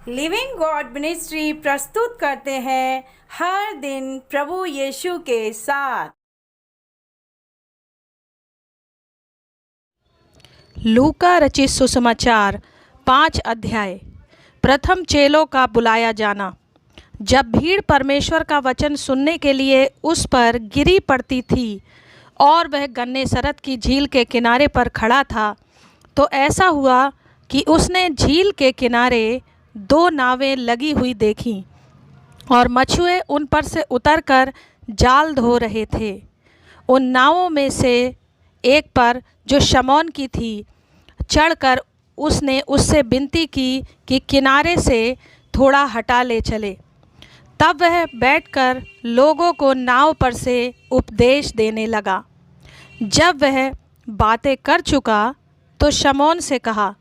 Living God ministry प्रस्तुत करते हैं हर दिन प्रभु यीशु के साथ। लूका रचित सुसमाचार 5 अध्याय। प्रथम चेलों का बुलाया जाना। जब भीड़ परमेश्वर का वचन सुनने के लिए उस पर गिरी पड़ती थी और वह गन्नेसरत की झील के किनारे पर खड़ा था, तो ऐसा हुआ कि उसने झील के किनारे 2 नावें लगी हुई देखीं और मछुए उन पर से उतरकर जाल धो रहे थे। उन नावों में से एक पर, जो शमौन की थी, चढ़कर उसने उससे विनती की कि किनारे से थोड़ा हटा ले चले। तब वह बैठकर लोगों को नाव पर से उपदेश देने लगा। जब वह बातें कर चुका तो शमौन से कहा,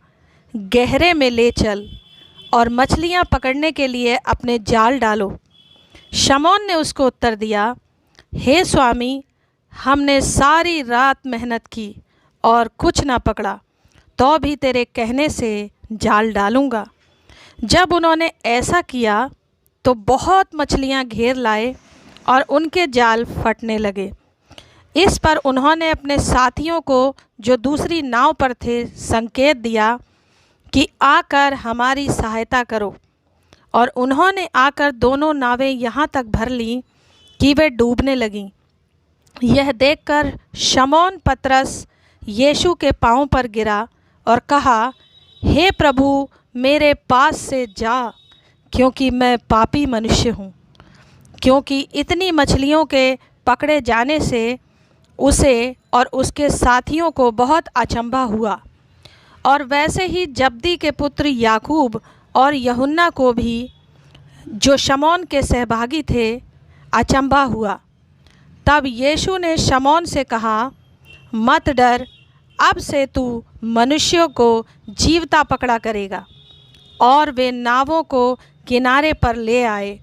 गहरे में ले चल और मछलियां पकड़ने के लिए अपने जाल डालो। शमौन ने उसको उत्तर दिया, हे स्वामी, हमने सारी रात मेहनत की और कुछ ना पकड़ा, तो भी तेरे कहने से जाल डालूंगा। जब उन्होंने ऐसा किया तो बहुत मछलियां घेर लाए और उनके जाल फटने लगे। इस पर उन्होंने अपने साथियों को, जो दूसरी नाव पर थे, संकेत दिया कि आकर हमारी सहायता करो। और उन्होंने आकर दोनों नावें यहाँ तक भर लीं कि वे डूबने लगीं। यह देखकर शमौन पतरस यीशु के पांव पर गिरा और कहा, हे प्रभु, मेरे पास से जा, क्योंकि मैं पापी मनुष्य हूँ। क्योंकि इतनी मछलियों के पकड़े जाने से उसे और उसके साथियों को बहुत अचंभा हुआ। और वैसे ही जब्दी के पुत्र याकूब और यूहन्ना को भी, जो शमौन के सहभागी थे, अचंभा हुआ। तब यीशु ने शमौन से कहा, मत डर, अब से तू मनुष्यों को जीवता पकड़ा करेगा। और वे नावों को किनारे पर ले आए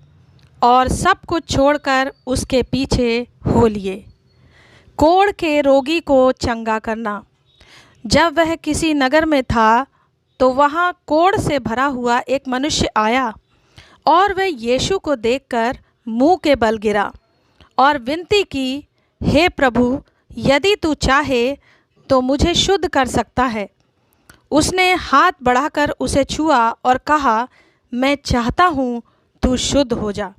और सब कुछ छोड़कर उसके पीछे हो लिए। कोढ़ के रोगी को चंगा करना। जब वह किसी नगर में था तो वहाँ कोढ़ से भरा हुआ एक मनुष्य आया और वह यीशु को देखकर मुंह के बल गिरा और विनती की, हे प्रभु, यदि तू चाहे तो मुझे शुद्ध कर सकता है। उसने हाथ बढ़ाकर उसे छुआ और कहा, मैं चाहता हूँ, तू शुद्ध हो जा।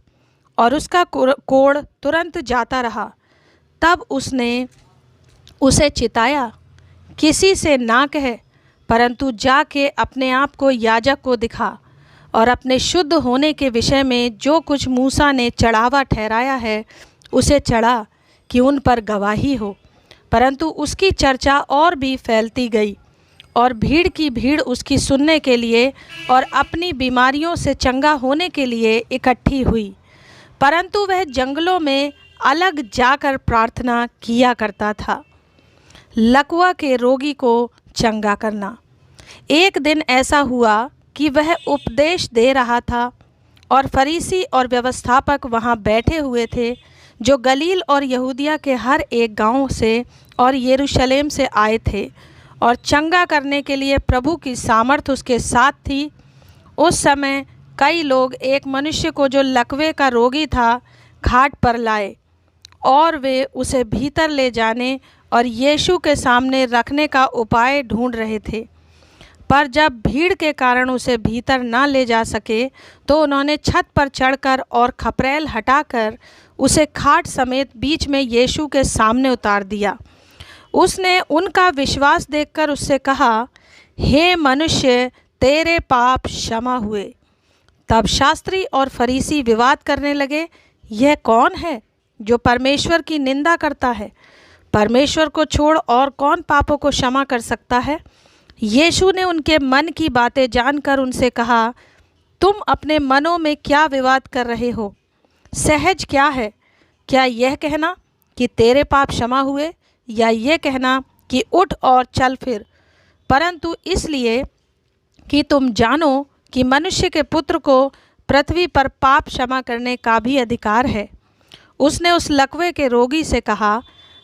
और उसका कोढ़ तुरंत जाता रहा। तब उसने उसे चिताया, किसी से ना कह, परंतु जाके अपने आप को याजक को दिखा और अपने शुद्ध होने के विषय में जो कुछ मूसा ने चढ़ावा ठहराया है उसे चढ़ा, कि उन पर गवाही हो। परंतु उसकी चर्चा और भी फैलती गई और भीड़ की भीड़ उसकी सुनने के लिए और अपनी बीमारियों से चंगा होने के लिए इकट्ठी हुई। परंतु वह जंगलों में अलग जाकर प्रार्थना किया करता था। लकवा के रोगी को चंगा करना। एक दिन ऐसा हुआ कि वह उपदेश दे रहा था और फरीसी और व्यवस्थापक वहाँ बैठे हुए थे, जो गलील और यहूदिया के हर एक गांव से और यरूशलेम से आए थे, और चंगा करने के लिए प्रभु की सामर्थ उसके साथ थी। उस समय कई लोग एक मनुष्य को, जो लकवे का रोगी था, घाट पर लाए और वे उसे भीतर ले जाने और यीशु के सामने रखने का उपाय ढूंढ रहे थे। पर जब भीड़ के कारण उसे भीतर ना ले जा सके तो उन्होंने छत पर चढ़कर और खपरेल हटाकर उसे खाट समेत बीच में यीशु के सामने उतार दिया। उसने उनका विश्वास देखकर उससे कहा, हे मनुष्य, तेरे पाप क्षमा हुए। तब शास्त्री और फरीसी विवाद करने लगे, यह कौन है जो परमेश्वर की निंदा करता है? परमेश्वर को छोड़ और कौन पापों को क्षमा कर सकता है? यीशु ने उनके मन की बातें जानकर उनसे कहा, तुम अपने मनों में क्या विवाद कर रहे हो? सहज क्या है, क्या यह कहना कि तेरे पाप क्षमा हुए, या यह कहना कि उठ और चल फिर? परंतु इसलिए कि तुम जानो कि मनुष्य के पुत्र को पृथ्वी पर पाप क्षमा करने का भी अधिकार है। उसने उस लकवे के रोगी से कहा,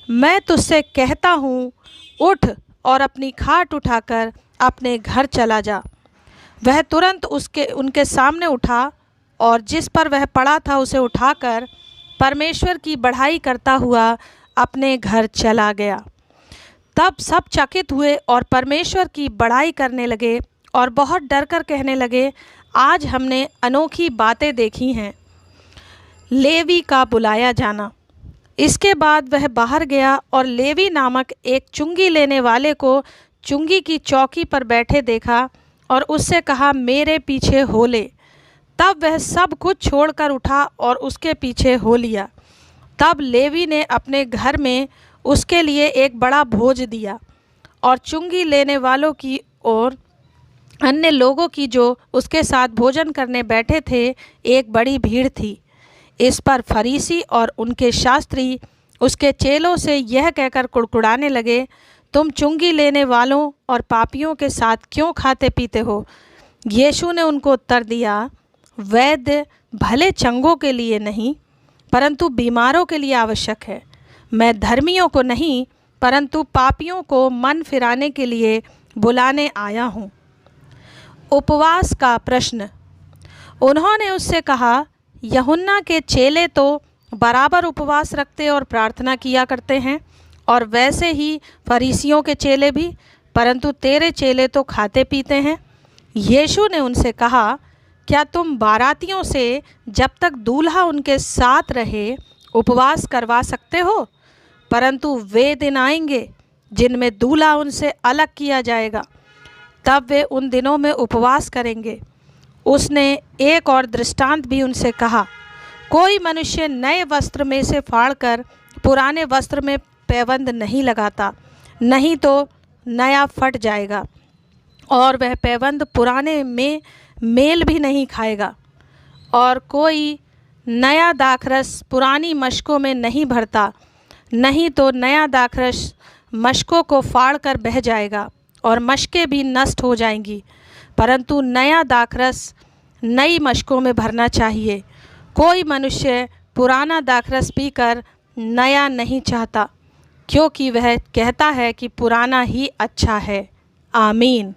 मैं तुझसे कहता हूँ, उठ और अपनी खाट उठाकर अपने घर चला जा। वह तुरंत उनके सामने उठा और जिस पर वह पड़ा था उसे उठाकर परमेश्वर की बढ़ाई करता हुआ अपने घर चला गया। तब सब चकित हुए और परमेश्वर की बड़ाई करने लगे और बहुत डर कर कहने लगे, आज हमने अनोखी बातें देखी हैं। लेवी का बुलाया जाना। इसके बाद वह बाहर गया और लेवी नामक एक चुंगी लेने वाले को चुंगी की चौकी पर बैठे देखा और उससे कहा, मेरे पीछे हो ले। तब वह सब कुछ छोड़कर उठा और उसके पीछे हो लिया। तब लेवी ने अपने घर में उसके लिए एक बड़ा भोज दिया और चुंगी लेने वालों की और अन्य लोगों की जो उसके साथ भोजन करने बैठे थे एक बड़ी भीड़ थी। इस पर फरीसी और उनके शास्त्री उसके चेलों से यह कहकर कुड़कुड़ाने लगे, तुम चुंगी लेने वालों और पापियों के साथ क्यों खाते पीते हो? यीशु ने उनको उत्तर दिया, वैद्य भले चंगों के लिए नहीं परंतु बीमारों के लिए आवश्यक है। मैं धर्मियों को नहीं परंतु पापियों को मन फिराने के लिए बुलाने आया हूँ। उपवास का प्रश्न। उन्होंने उससे कहा, यूहन्ना के चेले तो बराबर उपवास रखते और प्रार्थना किया करते हैं और वैसे ही फरीसियों के चेले भी, परंतु तेरे चेले तो खाते पीते हैं। यीशु ने उनसे कहा, क्या तुम बारातियों से जब तक दूल्हा उनके साथ रहे उपवास करवा सकते हो? परंतु वे दिन आएंगे जिनमें दूल्हा उनसे अलग किया जाएगा, तब वे उन दिनों में उपवास करेंगे। उसने एक और दृष्टांत भी उनसे कहा, कोई मनुष्य नए वस्त्र में से फाड़कर पुराने वस्त्र में पैबंद नहीं लगाता, नहीं तो नया फट जाएगा और वह पैबंद पुराने में मेल भी नहीं खाएगा। और कोई नया दाखरस पुरानी मशकों में नहीं भरता, नहीं तो नया दाखरस मशकों को फाड़कर बह जाएगा और मशकें भी नष्ट हो जाएंगी, परंतु नया दाखरस नई मशकों में भरना चाहिए। कोई मनुष्य पुराना दाखरस पीकर नया नहीं चाहता, क्योंकि वह कहता है कि पुराना ही अच्छा है। आमीन।